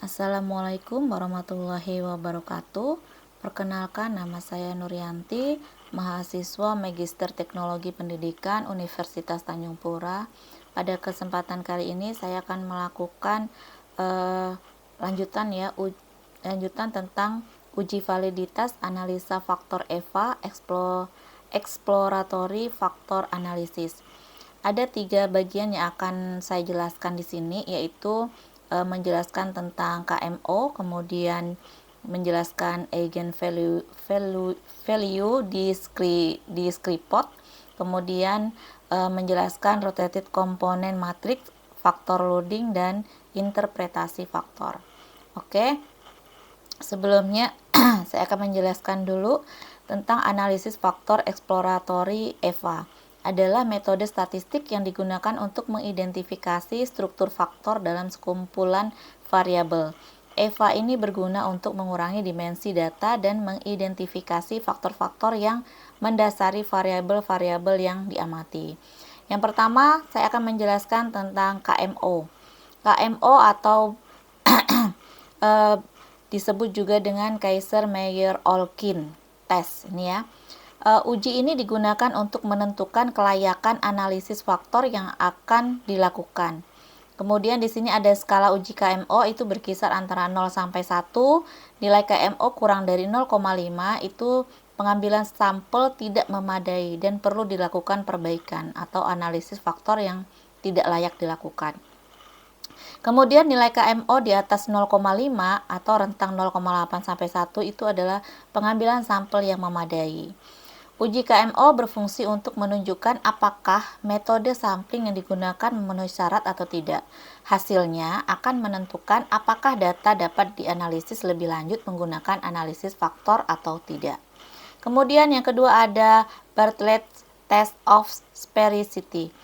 Assalamualaikum warahmatullahi wabarakatuh. Perkenalkan, nama saya Nuryanti, mahasiswa Magister Teknologi Pendidikan Universitas Tanjung Pura. Pada kesempatan kali ini saya akan melakukan lanjutan tentang uji validitas analisa faktor EVA, exploratory factor analysis. Ada 3 bagian yang akan saya jelaskan di sini, yaitu menjelaskan tentang KMO, kemudian menjelaskan eigenvalue di Skripot, kemudian menjelaskan rotated component matrix, faktor loading, dan interpretasi faktor. Oke, sebelumnya saya akan menjelaskan dulu tentang analisis faktor exploratory EVA. Adalah metode statistik yang digunakan untuk mengidentifikasi struktur faktor dalam sekumpulan variabel. EVA ini berguna untuk mengurangi dimensi data dan mengidentifikasi faktor-faktor yang mendasari variabel-variabel yang diamati. Yang pertama, saya akan menjelaskan tentang KMO. KMO atau disebut juga dengan Kaiser-Meyer-Olkin test ini ya. Uji ini digunakan untuk menentukan kelayakan analisis faktor yang akan dilakukan. Kemudian di sini ada skala uji KMO, itu berkisar antara 0 sampai 1. Nilai KMO kurang dari 0,5 itu pengambilan sampel tidak memadai dan perlu dilakukan perbaikan atau analisis faktor yang tidak layak dilakukan. Kemudian nilai KMO di atas 0,5 atau rentang 0,8 sampai 1 itu adalah pengambilan sampel yang memadai. Uji KMO berfungsi untuk menunjukkan apakah metode sampling yang digunakan memenuhi syarat atau tidak. Hasilnya akan menentukan apakah data dapat dianalisis lebih lanjut menggunakan analisis faktor atau tidak. Kemudian yang kedua ada Bartlett Test of Sphericity.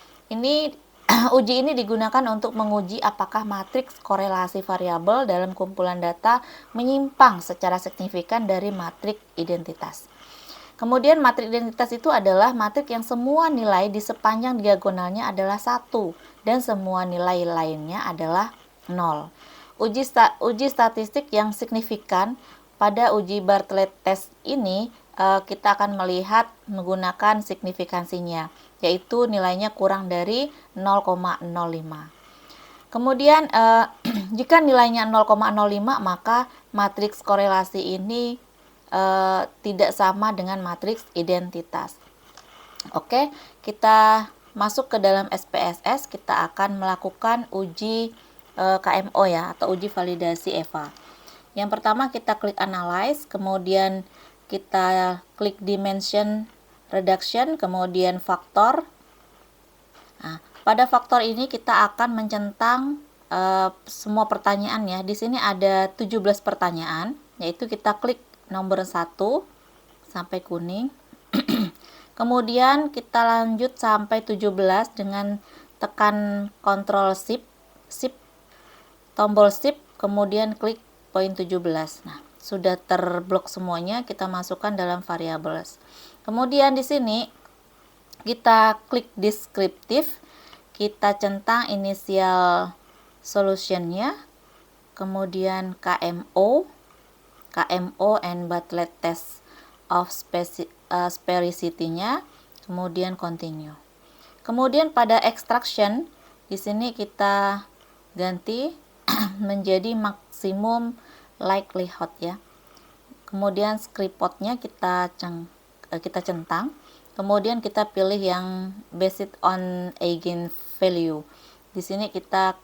Uji ini digunakan untuk menguji apakah matriks korelasi variabel dalam kumpulan data menyimpang secara signifikan dari matriks identitas. Kemudian matriks identitas itu adalah matriks yang semua nilai di sepanjang diagonalnya adalah 1 dan semua nilai lainnya adalah 0. Uji statistik yang signifikan pada uji Bartlett test ini kita akan melihat menggunakan signifikansinya, yaitu nilainya kurang dari 0,05. Kemudian jika nilainya 0,05 maka matriks korelasi ini tidak sama dengan matriks identitas. Oke, kita masuk ke dalam SPSS, kita akan melakukan uji KMO ya, atau uji validasi EVA. Yang pertama kita klik analyze, kemudian kita klik dimension reduction, kemudian faktor. Nah, pada faktor ini kita akan mencentang semua pertanyaan ya. Di sini ada 17 pertanyaan, yaitu kita klik nomor 1 sampai kuning. Kemudian kita lanjut sampai 17 dengan tekan Ctrl Shift, tombol Shift, kemudian klik poin 17. Nah, sudah terblok semuanya, kita masukkan dalam variables. Kemudian di sini kita klik deskriptif, kita centang initial solutionnya, kemudian KMO and Bartlett test of sphericity-nya, kemudian continue. Kemudian pada extraction di sini kita ganti menjadi maksimum likelihood ya. Kemudian Skripotnya kita centang. Kemudian kita pilih yang based on eigenvalue. Di sini kita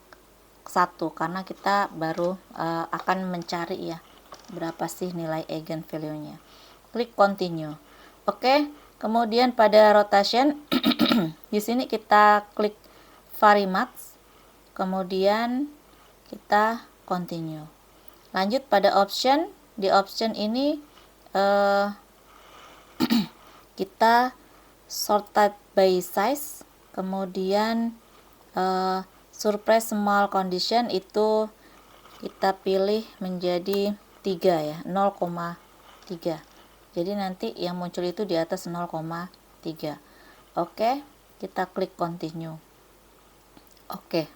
1 karena kita baru akan mencari ya berapa sih nilai eigenvalue-nya. Klik continue. Oke, kemudian pada rotation di sini kita klik varimax, kemudian kita continue. Lanjut pada option. Di option ini kita sorted by size, kemudian surprise small condition itu kita pilih menjadi 3 ya, 0,3. Jadi nanti yang muncul itu di atas 0,3. 3. Oke, kita klik continue. Oke.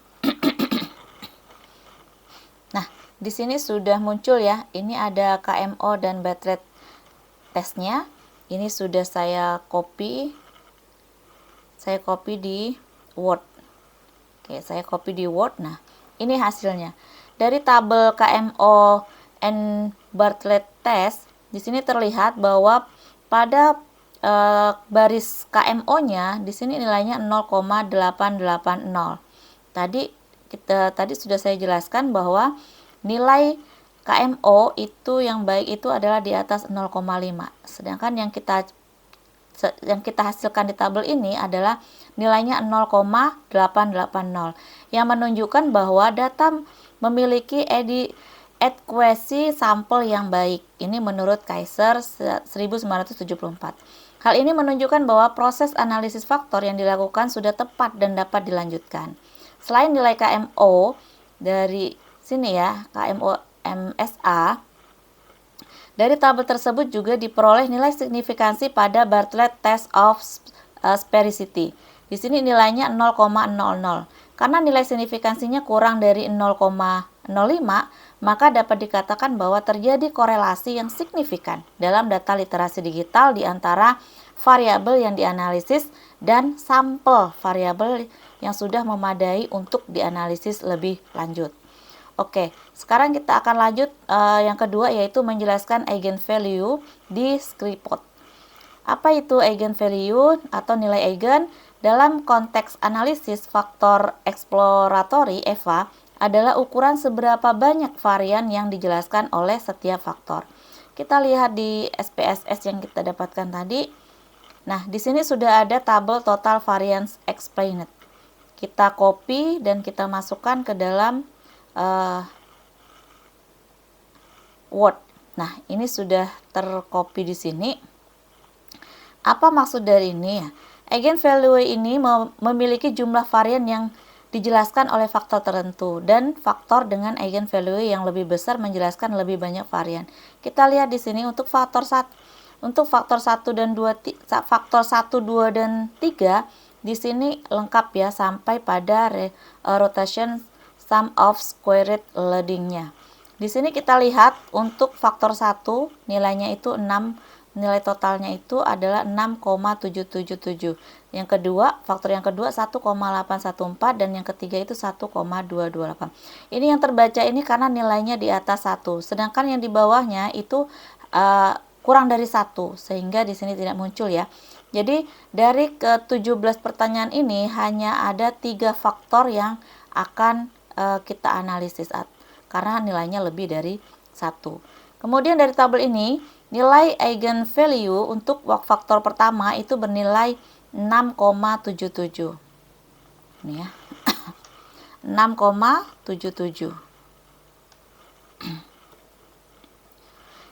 Nah, di sini sudah muncul ya. Ini ada KMO dan batch rate testnya. Ini sudah saya copy. Saya copy di Word. Oke, saya copy di Word. Nah, ini hasilnya. Dari tabel KMO and batch rate test, di sini terlihat bahwa pada baris KMO-nya di sini nilainya 0,880. Tadi sudah saya jelaskan bahwa nilai KMO itu yang baik itu adalah di atas 0,5. Sedangkan yang kita hasilkan di tabel ini adalah nilainya 0,880 yang menunjukkan bahwa data memiliki adequacy sampel yang baik. Ini menurut Kaiser 1974. Hal ini menunjukkan bahwa proses analisis faktor yang dilakukan sudah tepat dan dapat dilanjutkan. Selain nilai KMO dari sini ya, KMO MSA, dari tabel tersebut juga diperoleh nilai signifikansi pada Bartlett Test of Sphericity. Di sini nilainya 0,00. Karena nilai signifikansinya kurang dari 0,05, maka dapat dikatakan bahwa terjadi korelasi yang signifikan dalam data literasi digital di antara variabel yang dianalisis dan sampel variabel yang sudah memadai untuk dianalisis lebih lanjut. Oke, sekarang kita akan lanjut yang kedua, yaitu menjelaskan eigenvalue di Skripot. Apa itu eigenvalue atau nilai eigen? Dalam konteks analisis faktor exploratory EVA adalah ukuran seberapa banyak varian yang dijelaskan oleh setiap faktor. Kita lihat di SPSS yang kita dapatkan tadi. Nah, di sini sudah ada tabel total variance explained. Kita copy dan kita masukkan ke dalam Word. Nah, ini sudah tercopy di sini. Apa maksud dari ini ya? Eigenvalue ini memiliki jumlah varian yang dijelaskan oleh faktor tertentu, dan faktor dengan eigenvalue yang lebih besar menjelaskan lebih banyak varian. Kita lihat di sini untuk faktor 1 dan 2, faktor 1, 2 dan 3 di sini lengkap ya sampai pada rotation sum of square root leading-nya. Di sini kita lihat untuk faktor 1 nilainya itu 6. Nilai totalnya itu adalah 6,777. Yang kedua, faktor yang kedua 1,814 dan yang ketiga itu 1,228. Ini yang terbaca ini karena nilainya di atas 1. Sedangkan yang di bawahnya itu kurang dari 1, sehingga di sini tidak muncul ya. Jadi dari ke-17 pertanyaan ini hanya ada 3 faktor yang akan kita analisis karena nilainya lebih dari 1. Kemudian dari tabel ini, nilai eigenvalue untuk faktor pertama itu bernilai 6,77. Ini ya. 6,77.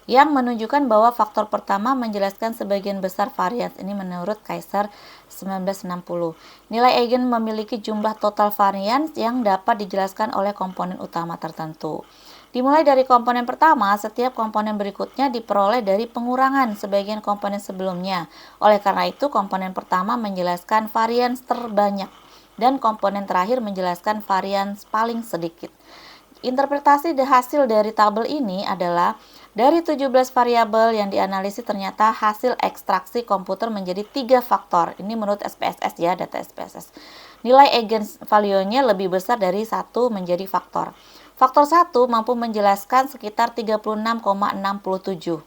Yang menunjukkan bahwa faktor pertama menjelaskan sebagian besar varians. Ini menurut Kaiser 1960. Nilai eigen memiliki jumlah total varians yang dapat dijelaskan oleh komponen utama tertentu. Dimulai dari komponen pertama, setiap komponen berikutnya diperoleh dari pengurangan sebagian komponen sebelumnya. Oleh karena itu, komponen pertama menjelaskan varians terbanyak dan komponen terakhir menjelaskan varians paling sedikit. Interpretasi hasil dari tabel ini adalah dari 17 variabel yang dianalisis ternyata hasil ekstraksi komputer menjadi 3 faktor. Ini menurut SPSS ya, data SPSS. Nilai eigenvalue-nya lebih besar dari 1 menjadi faktor. Faktor 1 mampu menjelaskan sekitar 36,67.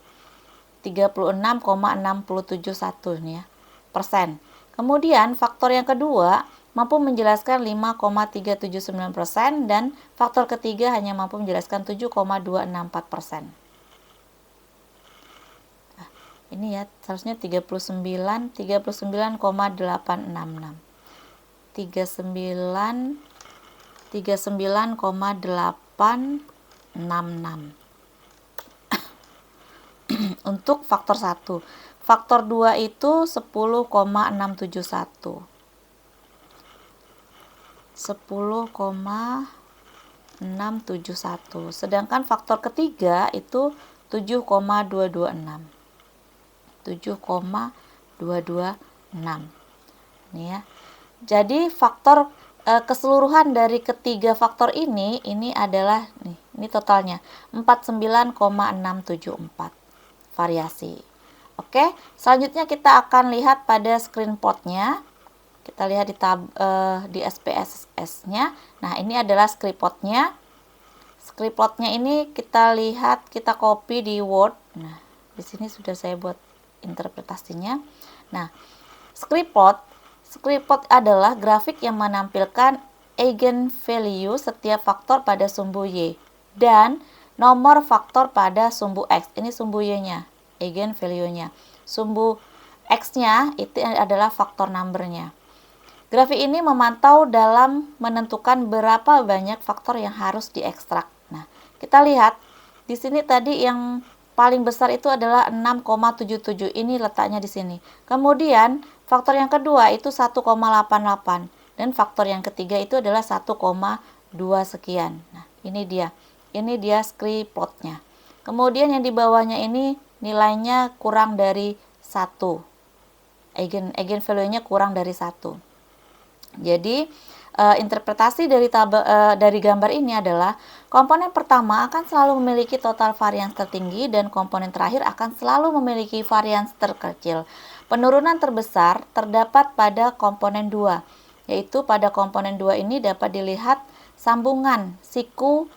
36,671 nih ya, persen. Kemudian faktor yang kedua mampu menjelaskan 5,379% dan faktor ketiga hanya mampu menjelaskan 7,264%. Ini ya, seharusnya 39,866. 39,866. Untuk faktor 1. Faktor 2 itu 10,671. 10,671. Sedangkan faktor ketiga itu 7,226. 7,226. 6. Ini ya. Jadi faktor keseluruhan dari ketiga faktor ini adalah nih, ini totalnya 49,674 variasi. Oke, selanjutnya kita akan lihat pada screenshot-nya. Kita lihat di SPSS-nya. Nah, ini adalah screenshot-nya. Screenshot-nya ini kita lihat, kita copy di Word. Nah, di sini sudah saya buat interpretasinya. Nah, screenshot adalah grafik yang menampilkan eigenvalue setiap faktor pada sumbu Y dan nomor faktor pada sumbu X. Ini sumbu Y-nya, eigenvalue-nya. Sumbu X-nya itu adalah faktor number-nya. Grafik ini memantau dalam menentukan berapa banyak faktor yang harus diekstrak. Nah, kita lihat di sini tadi yang paling besar itu adalah 6,77. Ini letaknya di sini. Kemudian faktor yang kedua itu 1,88 dan faktor yang ketiga itu adalah 1,2 sekian. Nah, ini dia. Ini dia screenshot-nya. Kemudian yang di bawahnya ini nilainya kurang dari 1. Eigenvalue-nya kurang dari 1. Jadi interpretasi dari gambar ini adalah komponen pertama akan selalu memiliki total varians tertinggi dan komponen terakhir akan selalu memiliki varians terkecil. Penurunan terbesar terdapat pada komponen 2, yaitu pada komponen 2 ini dapat dilihat sambungan siku.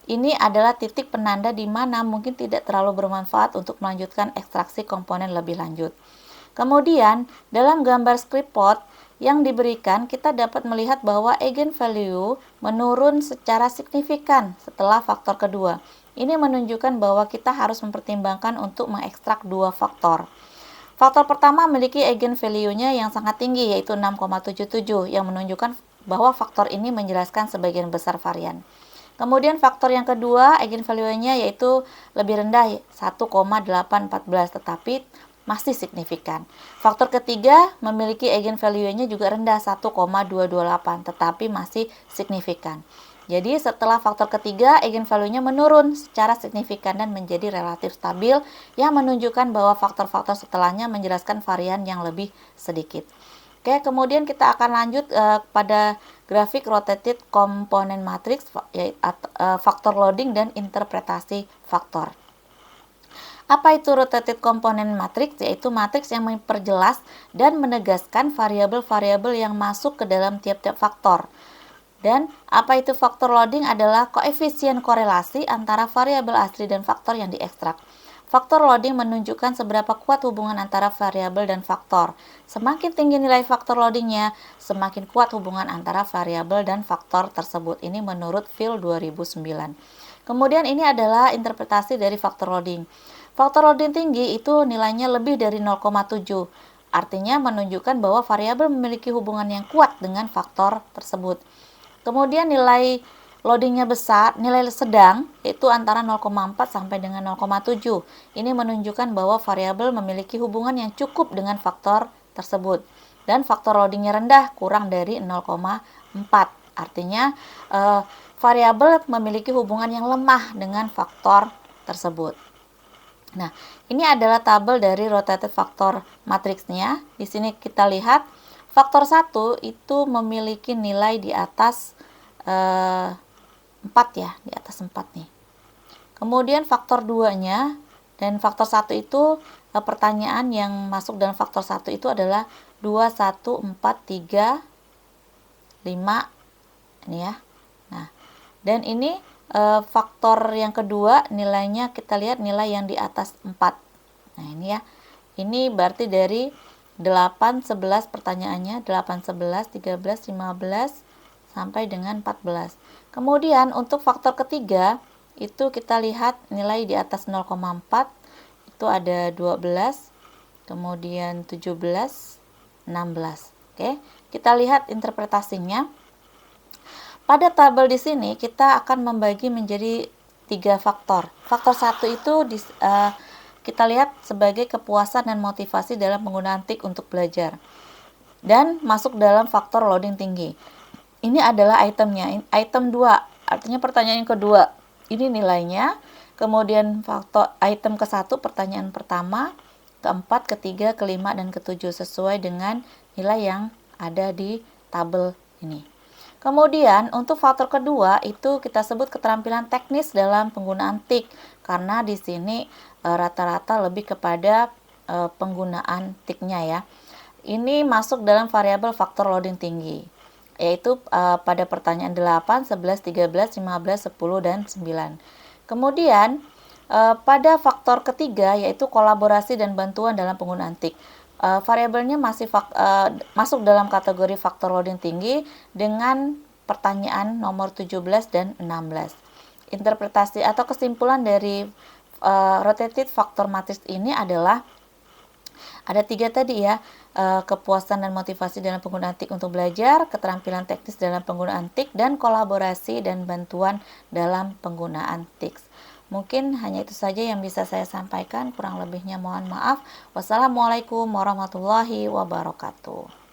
Ini adalah titik penanda di mana mungkin tidak terlalu bermanfaat untuk melanjutkan ekstraksi komponen lebih lanjut. Kemudian, dalam gambar screenshot yang diberikan, kita dapat melihat bahwa eigenvalue menurun secara signifikan setelah faktor kedua. Ini menunjukkan bahwa kita harus mempertimbangkan untuk mengekstrak dua faktor. Faktor pertama memiliki eigenvalue-nya yang sangat tinggi, yaitu 6,77, yang menunjukkan bahwa faktor ini menjelaskan sebagian besar varian. Kemudian faktor yang kedua, eigenvalue-nya yaitu lebih rendah, 1,814, tetapi masih signifikan. Faktor ketiga memiliki eigenvalue-nya juga rendah, 1,228, tetapi masih signifikan. Jadi setelah faktor ketiga, eigenvalue-nya menurun secara signifikan dan menjadi relatif stabil, yang menunjukkan bahwa faktor-faktor setelahnya menjelaskan varian yang lebih sedikit. Oke, kemudian kita akan lanjut pada grafik rotated component matrix, faktor loading dan interpretasi faktor. Apa itu rotated component matrix? Yaitu matriks yang memperjelas dan menegaskan variabel-variabel yang masuk ke dalam tiap-tiap faktor. Dan apa itu faktor loading? Adalah koefisien korelasi antara variabel asli dan faktor yang diekstrak. Faktor loading menunjukkan seberapa kuat hubungan antara variabel dan faktor. Semakin tinggi nilai faktor loadingnya, semakin kuat hubungan antara variabel dan faktor tersebut. Ini menurut Phil 2009. Kemudian ini adalah interpretasi dari faktor loading. Faktor loading tinggi itu nilainya lebih dari 0,7. Artinya menunjukkan bahwa variabel memiliki hubungan yang kuat dengan faktor tersebut. Kemudian nilai loadingnya besar, nilai sedang itu antara 0,4 sampai dengan 0,7. Ini menunjukkan bahwa variabel memiliki hubungan yang cukup dengan faktor tersebut. Dan faktor loadingnya rendah, kurang dari 0,4. Artinya variabel memiliki hubungan yang lemah dengan faktor tersebut. Nah, ini adalah tabel dari rotated factor matriksnya. Di sini kita lihat faktor 1 itu memiliki nilai di atas 4 ya, di atas 4 nih. Kemudian faktor 2-nya dan faktor 1 itu pertanyaan yang masuk dalam faktor 1 itu adalah 2, 1, 4, 3, 5 ini ya. Nah, dan ini faktor yang kedua nilainya kita lihat nilai yang di atas 4. Nah, ini ya. Ini berarti dari 8, 11 pertanyaannya, 8, 11, 13, 15 sampai dengan 14. Kemudian untuk faktor ketiga itu kita lihat nilai di atas 0,4 itu ada 12, kemudian 17, 16. Oke, kita lihat interpretasinya. Pada tabel di sini kita akan membagi menjadi 3 faktor. Faktor 1 itu kita lihat sebagai kepuasan dan motivasi dalam penggunaan TIK untuk belajar. Dan masuk dalam faktor loading tinggi. Ini adalah itemnya, item 2. Artinya pertanyaan yang kedua. Ini nilainya. Kemudian faktor item ke-1 pertanyaan pertama. keempat, ketiga, kelima, dan ketujuh sesuai dengan nilai yang ada di tabel ini. Kemudian untuk faktor kedua itu kita sebut keterampilan teknis dalam penggunaan TIK, karena di sini rata-rata lebih kepada penggunaan TIK-nya ya. Ini masuk dalam variabel faktor loading tinggi, yaitu pada pertanyaan 8, 11, 13, 15, 10, dan 9. Kemudian pada faktor ketiga yaitu kolaborasi dan bantuan dalam penggunaan TIK. Variabelnya masih masuk dalam kategori faktor loading tinggi dengan pertanyaan nomor 17 dan 16. Interpretasi atau kesimpulan dari rotated faktor matriks ini adalah ada 3 tadi ya, kepuasan dan motivasi dalam penggunaan TIK untuk belajar, keterampilan teknis dalam penggunaan TIK, dan kolaborasi dan bantuan dalam penggunaan TIK. Mungkin hanya itu saja yang bisa saya sampaikan, kurang lebihnya mohon maaf. Wassalamualaikum warahmatullahi wabarakatuh.